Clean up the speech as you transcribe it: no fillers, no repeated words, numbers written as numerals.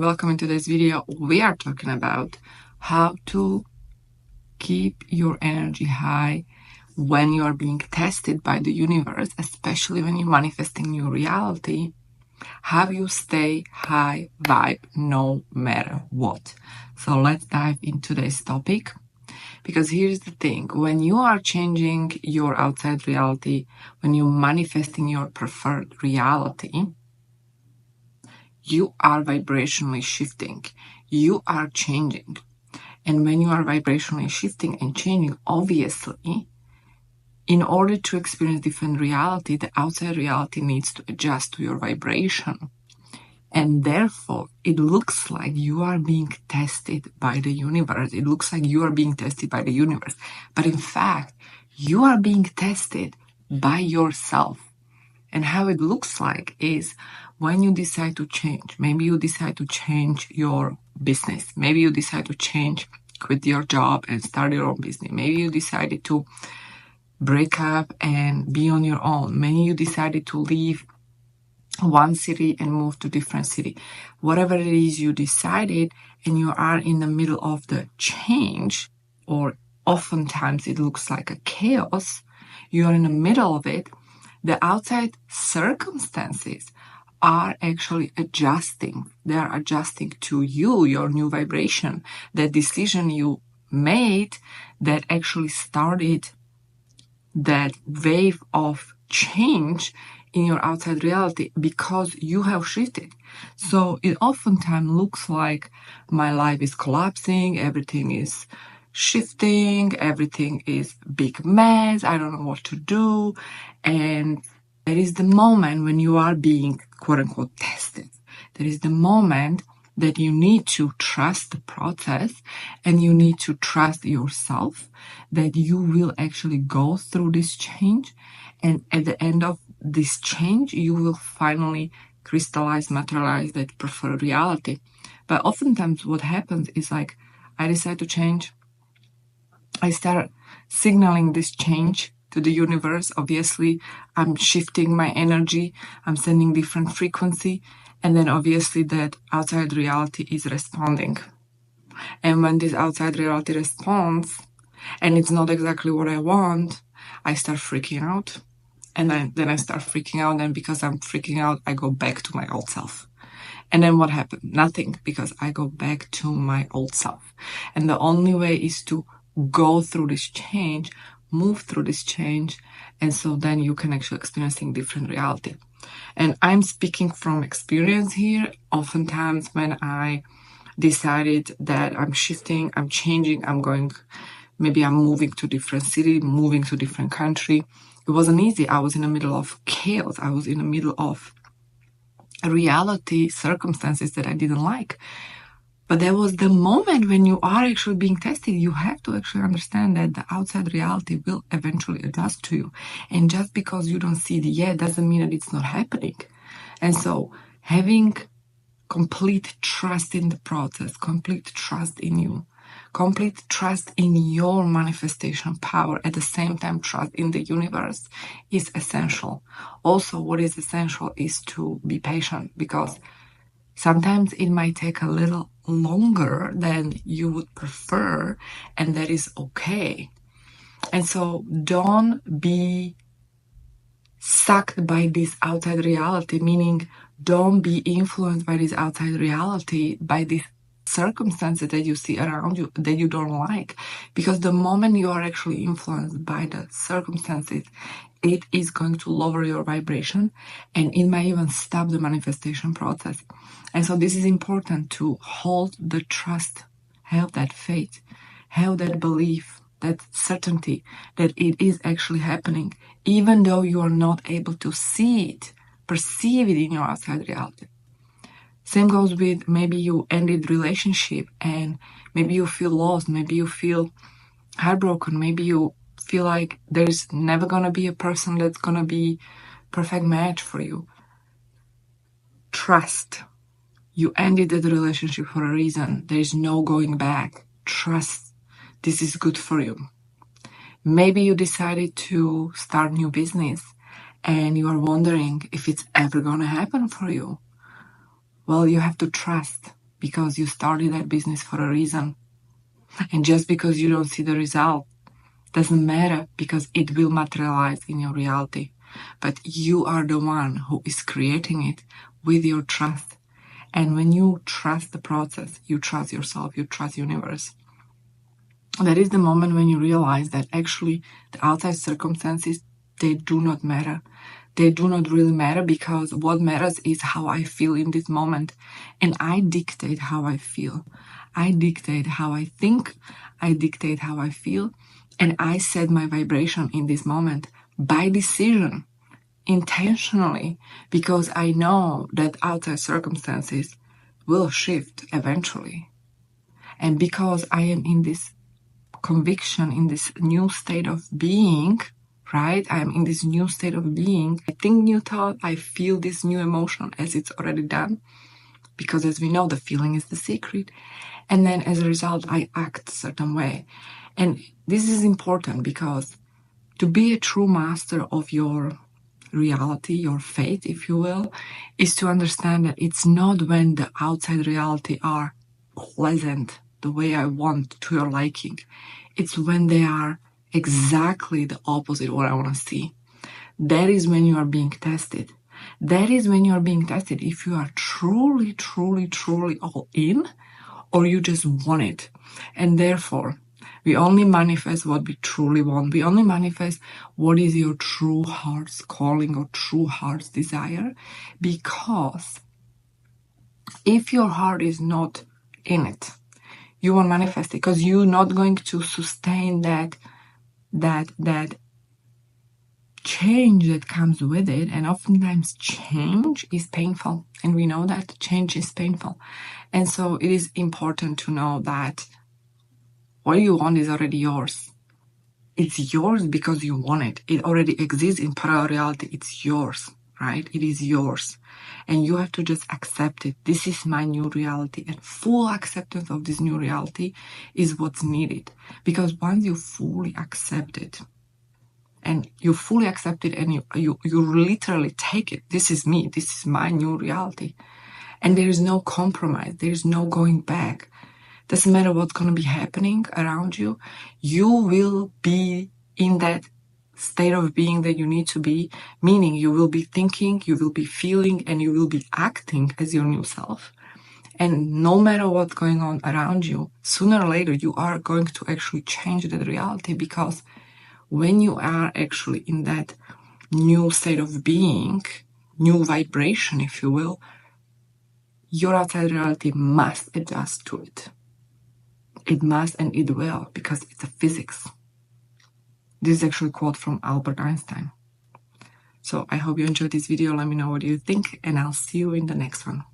Welcome in today's video. We are talking about how to keep your energy high when you are being tested by the universe, especially when you're manifesting new reality. How you stay high vibe no matter what. So let's dive into today's topic. Because here's the thing, when you are changing your outside reality, when you're manifesting your preferred reality, you are vibrationally shifting. You are changing. And when you are vibrationally shifting and changing, obviously, in order to experience different reality, the outside reality needs to adjust to your vibration. And therefore, it looks like you are being tested by the universe. It looks like you are being tested by the universe. But in fact, you are being tested by yourself. And how it looks like is when you decide to change. Maybe you decide to change your business. Maybe you decide to quit your job and start your own business. Maybe you decided to break up and be on your own. Maybe you decided to leave one city and move to different city. Whatever it is you decided, and you are in the middle of the change, or oftentimes it looks like a chaos, you are in the middle of it. The outside circumstances are actually adjusting. They are adjusting to you, your new vibration, the decision you made that actually started that wave of change in your outside reality because you have shifted. So it oftentimes looks like my life is collapsing, everything is shifting, everything is big mess, I don't know what to do. And there is the moment when you are being quote unquote tested. There is the moment that you need to trust the process and you need to trust yourself that you will actually go through this change. And at the end of this change, you will finally crystallize, materialize that preferred reality. But oftentimes what happens is like, I decide to change. I start signaling this change to the universe. Obviously, I'm shifting my energy. I'm sending different frequency. And then obviously that outside reality is responding. And when this outside reality responds, and it's not exactly what I want, I start freaking out. And then I start freaking out. And because I'm freaking out, I go back to my old self. And then what happened? Nothing, because I go back to my old self. And the only way is to go through this change, move through this change, and so then you can actually experiencing different reality. And I'm speaking from experience here. Oftentimes when I decided that I'm shifting, I'm changing, maybe I'm moving to different city, moving to different country, it wasn't easy. I was in the middle of chaos. I was in the middle of reality, circumstances that I didn't like. But there was the moment when you are actually being tested. You have to actually understand that the outside reality will eventually adjust to you. And just because you don't see it yet doesn't mean that it's not happening. And so having complete trust in the process, complete trust in you, complete trust in your manifestation power, at the same time trust in the universe is essential. Also, what is essential is to be patient, because sometimes it might take a little longer than you would prefer, and that is okay. And so don't be sucked by this outside reality, meaning don't be influenced by this outside reality, by these circumstances that you see around you that you don't like. Because the moment you are actually influenced by the circumstances, it is going to lower your vibration, and it might even stop the manifestation process. And so this is important, to hold the trust, have that faith, have that belief, that certainty that it is actually happening, even though you are not able to see it, perceive it in your outside reality. Same goes with maybe you ended relationship and maybe you feel lost, maybe you feel heartbroken, maybe you feel like there's never gonna be a person that's gonna be perfect match for you. Trust. You ended the relationship for a reason. There is no going back. Trust. This is good for you. Maybe you decided to start new business and you are wondering if it's ever gonna happen for you. Well, you have to trust. because you started that business for a reason. And just because you don't see the result doesn't matter, because it will materialize in your reality. But you are the one who is creating it with your trust. And when you trust the process, you trust yourself, you trust the universe. That is the moment when you realize that actually the outside circumstances, they do not matter. They do not really matter, because what matters is how I feel in this moment. And I dictate how I feel. I dictate how I think. I dictate how I feel. And I set my vibration in this moment by decision, intentionally, because I know that outside circumstances will shift eventually. And because I am in this conviction, in this new state of being, right? I am in this new state of being. I think new thought, I feel this new emotion as it's already done. Because as we know, the feeling is the secret. And then as a result, I act a certain way. And this is important, because to be a true master of your reality, your fate, if you will, is to understand that it's not when the outside reality are pleasant, the way I want, to your liking. It's when they are exactly the opposite of what I want to see. That is when you are being tested. That is when you are being tested if you are truly, truly, truly all in, or you just want it. And therefore, we only manifest what we truly want. We only manifest what is your true heart's calling or true heart's desire. Because if your heart is not in it, you won't manifest it, because you're not going to sustain that change that comes with it. And oftentimes change is painful, and we know that change is painful. And so it is important to know that what you want is already yours. It's yours because you want it. It already exists in parallel reality. It's yours, right? It is yours. And you have to just accept it. This is my new reality. And full acceptance of this new reality is what's needed. Because once you fully accept it, and you fully accept it, and you literally take it. This is me. This is my new reality. And there is no compromise. There is no going back. Doesn't matter what's going to be happening around you. You will be in that state of being that you need to be, meaning you will be thinking, you will be feeling, and you will be acting as your new self. And no matter what's going on around you, sooner or later, you are going to actually change that reality, because when you are actually in that new state of being, new vibration, if you will, your outside reality must adjust to it. It must, and it will, because it's a physics. This is actually a quote from Albert Einstein. So I hope you enjoyed this video. Let me know what you think, and I'll see you in the next one.